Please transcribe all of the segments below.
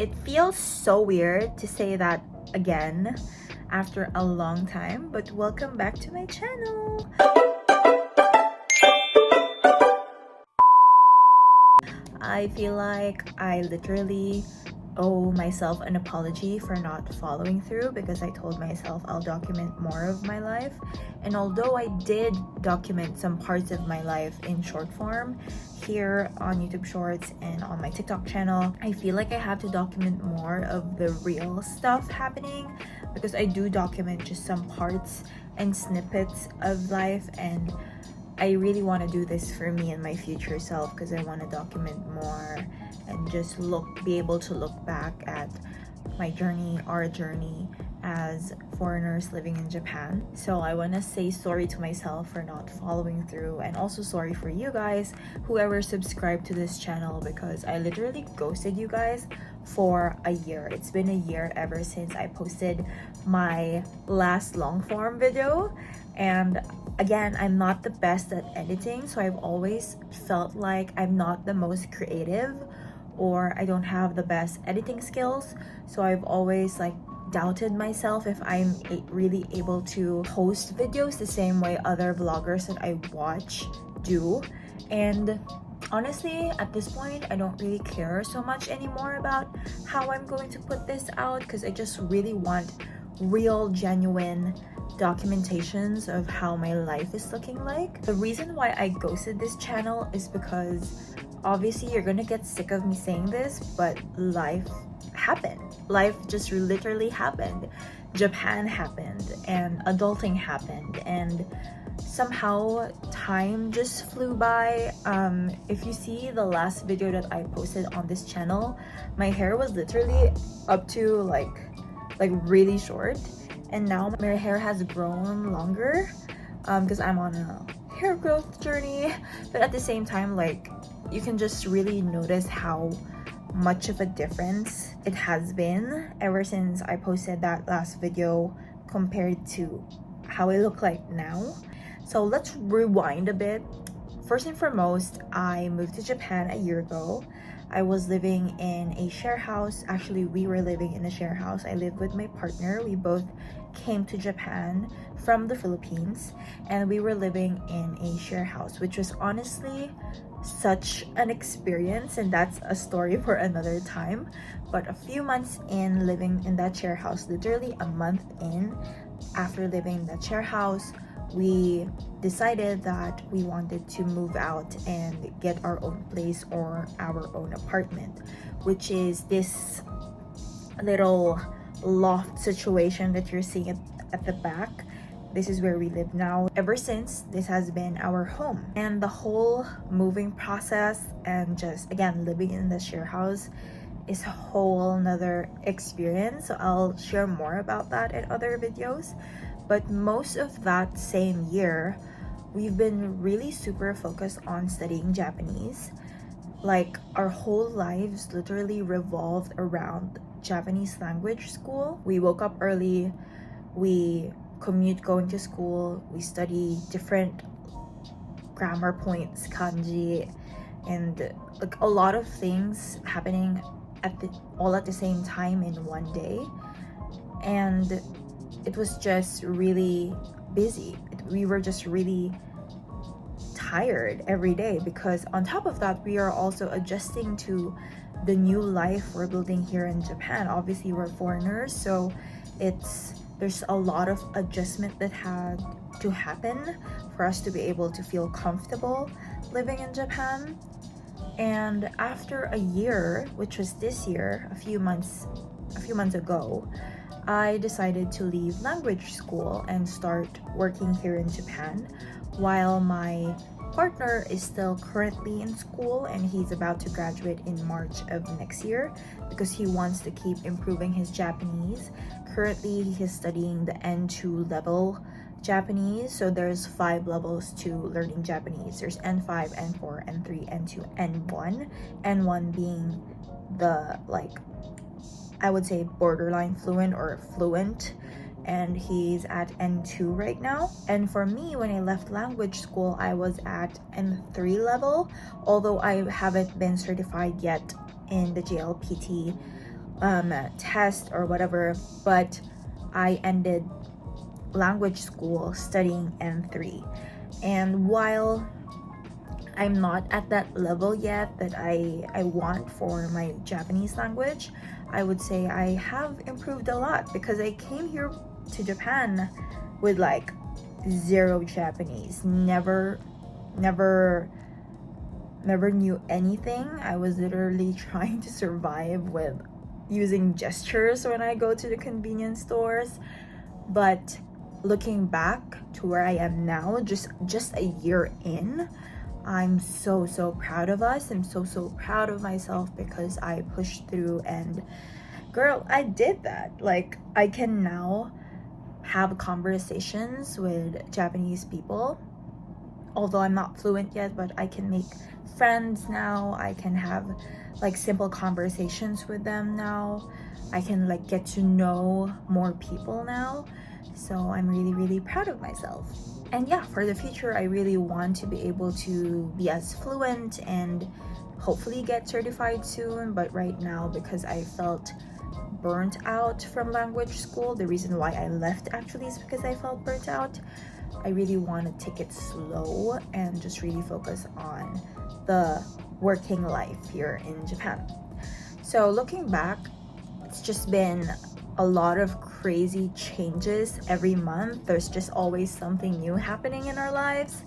It feels so weird to say that again after a long time, but welcome back to my channel. I feel like I literally owe myself an apology for not following through, because I told myself I'll document more of my life. And although I did document some parts of my life in short form here on YouTube Shorts and on my TikTok channel, I feel like I have to document more of the real stuff happening, because I do document just some parts and snippets of life, and I really want to do this for me and my future self, because I want to document more and just be able to look back at my journey, our journey as foreigners living in Japan. So I want to say sorry to myself for not following through, and also sorry for you guys, whoever subscribed to this channel, because I literally ghosted you guys for a year. It's been a year ever since I posted my last long form video. And again, I'm not the best at editing, so I've always felt like I'm not the most creative, or I don't have the best editing skills. So I've always doubted myself if I'm really able to post videos the same way other vloggers that I watch do. And honestly, at this point, I don't really care so much anymore about how I'm going to put this out, because I just really want real, genuine documentations of how my life is looking like. The reason why I ghosted this channel is because obviously you're gonna get sick of me saying this, but life happened. Life just literally happened. Japan happened, and adulting happened, and somehow time just flew by. If you see the last video that I posted on this channel, my hair was literally up to like really short, and now my hair has grown longer because I'm on a hair growth journey. But at the same time, you can just really notice how much of a difference it has been ever since I posted that last video compared to how I look like now. So let's rewind a bit. First and foremost, I moved to Japan a year ago. I was living in a share house. Actually, we were living in a share house. I lived with my partner. We both came to Japan from the Philippines, and we were living in a share house, which was honestly such an experience, and that's a story for another time. But a few months in living in that share house, literally a month in after living in that share house, we decided that we wanted to move out and get our own place or our own apartment, which is this little loft situation that you're seeing at the back. This is where we live now. Ever since, this has been our home. And the whole moving process and just, again, living in the share house is a whole nother experience. So I'll share more about that in other videos. But most of that same year, we've been really super focused on studying Japanese. Our whole lives literally revolved around Japanese language school. We woke up early, we commute going to school, we study different grammar points, kanji, and a lot of things happening all at the same time in one day. And it was just really busy. We were just really tired every day, because on top of that, we are also adjusting to the new life we're building here in Japan. Obviously, we're foreigners, so there's a lot of adjustment that had to happen for us to be able to feel comfortable living in Japan. And after a year, which was this year, a few months ago, I decided to leave language school and start working here in Japan, while my partner is still currently in school, and he's about to graduate in March of next year because he wants to keep improving his Japanese. Currently, he's studying the N2 level Japanese. So there's 5 levels to learning Japanese. There's N5, N4, N3, N2, N1. N1 being the I would say borderline fluent or fluent, and he's at N2 right now. And for me, when I left language school, I was at N3 level, although I haven't been certified yet in the JLPT test or whatever, but I ended language school studying N3. And while I'm not at that level yet that I want for my Japanese language, I would say I have improved a lot, because I came here to Japan with like zero Japanese, never knew anything. I was literally trying to survive with using gestures when I go to the convenience stores. But looking back to where I am now, just a year in, I'm so proud of us. I'm so proud of myself, because I pushed through, and girl, I did that. Like, I can now have conversations with Japanese people, although I'm not fluent yet, but I can make friends now. I can have like simple conversations with them now. I can like get to know more people now. So I'm really proud of myself. And yeah, for the future, I really want to be able to be as fluent and hopefully get certified soon. But right now, because I felt burnt out from language school, the reason why I left actually is because I felt burnt out. I really want to take it slow and just really focus on the working life here in Japan. So looking back, it's just been a lot of crazy changes every month. There's just always something new happening in our lives.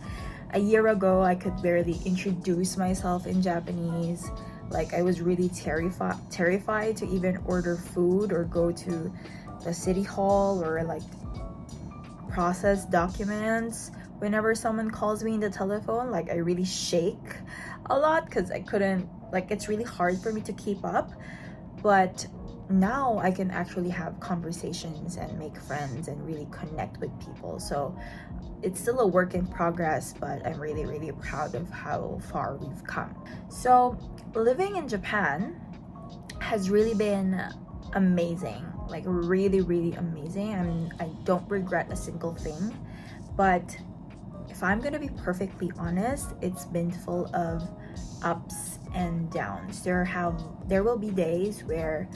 A year ago, I could barely introduce myself in Japanese. Like, I was really terrified to even order food or go to the city hall or like process documents. Whenever someone calls me in the telephone, like, I really shake a lot because I couldn't, like, it's really hard for me to keep up. But now I can actually have conversations and make friends and really connect with people. So it's still a work in progress, but I'm really proud of how far we've come. So living in Japan has really been amazing, like really amazing. I mean, I don't regret a single thing. But if I'm gonna be perfectly honest, it's been full of ups and downs. There will be days where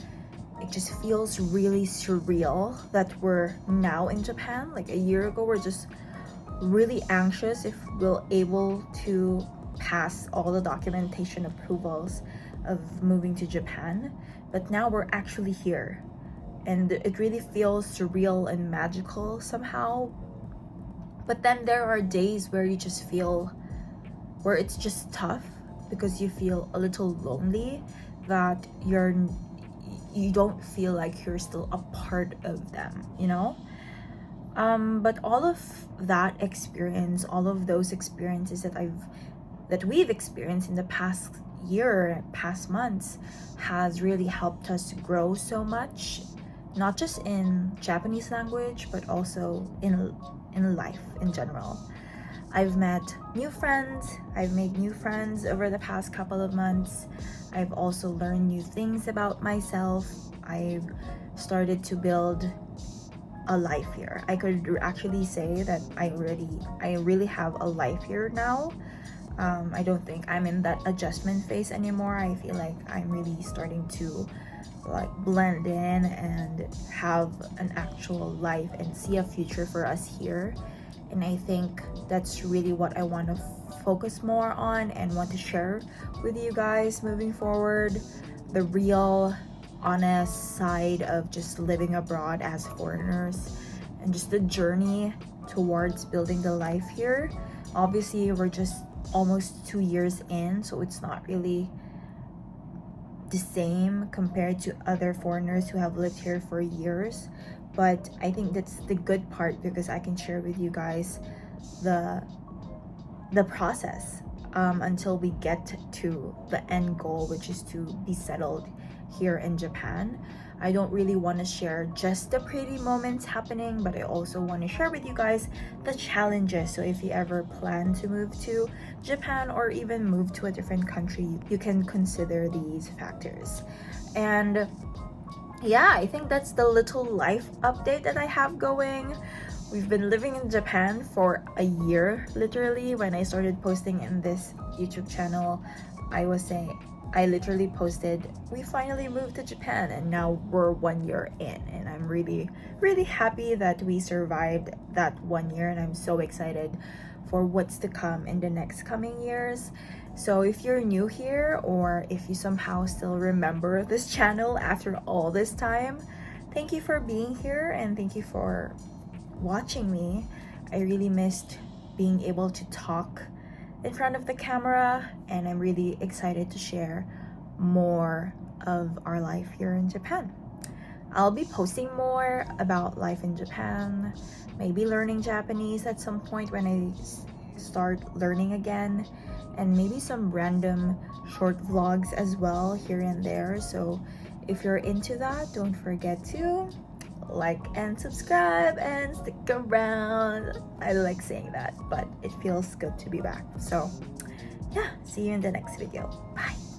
it just feels really surreal that we're now in Japan. Like a year ago, we're just really anxious if we'll able to pass all the documentation approvals of moving to Japan. But now we're actually here, and it really feels surreal and magical somehow. But then there are days where you just feel, where it's just tough, because you feel a little lonely, that you don't feel like you're still a part of them, you know? But all of that experience, all of those experiences that we've experienced in the past year, past months, has really helped us grow so much, not just in Japanese language, but also in life in general. I've met new friends, I've made new friends over the past couple of months. I've also learned new things about myself. I've started to build a life here. I could actually say that I really have a life here now. I don't think I'm in that adjustment phase anymore. I feel like I'm really starting to like blend in and have an actual life and see a future for us here. And I think that's really what I want to focus more on and want to share with you guys moving forward. The real, honest side of just living abroad as foreigners, and just the journey towards building the life here. Obviously, we're just almost 2 years in, so it's not really the same compared to other foreigners who have lived here for years. But I think that's the good part, because I can share with you guys the process until we get to the end goal, which is to be settled here in Japan. I don't really want to share just the pretty moments happening, but I also want to share with you guys the challenges. So if you ever plan to move to Japan or even move to a different country, you can consider these factors. And yeah, I think that's the little life update that I have going. We've been living in Japan for a year, literally. When I started posting in this YouTube channel, I was saying I literally posted, we finally moved to Japan and now we're 1 year in, and I'm really, really happy that we survived that 1 year, and I'm so excited for what's to come in the next coming years. So if you're new here, or if you somehow still remember this channel after all this time, thank you for being here and thank you for watching me. I really missed being able to talk in front of the camera, and I'm really excited to share more of our life here in Japan. I'll be posting more about life in Japan, maybe learning Japanese at some point when I start learning again, and maybe some random short vlogs as well here and there. So if you're into that, don't forget to like and subscribe and stick around. I like saying that, but it feels good to be back. So yeah, see you in the next video. Bye.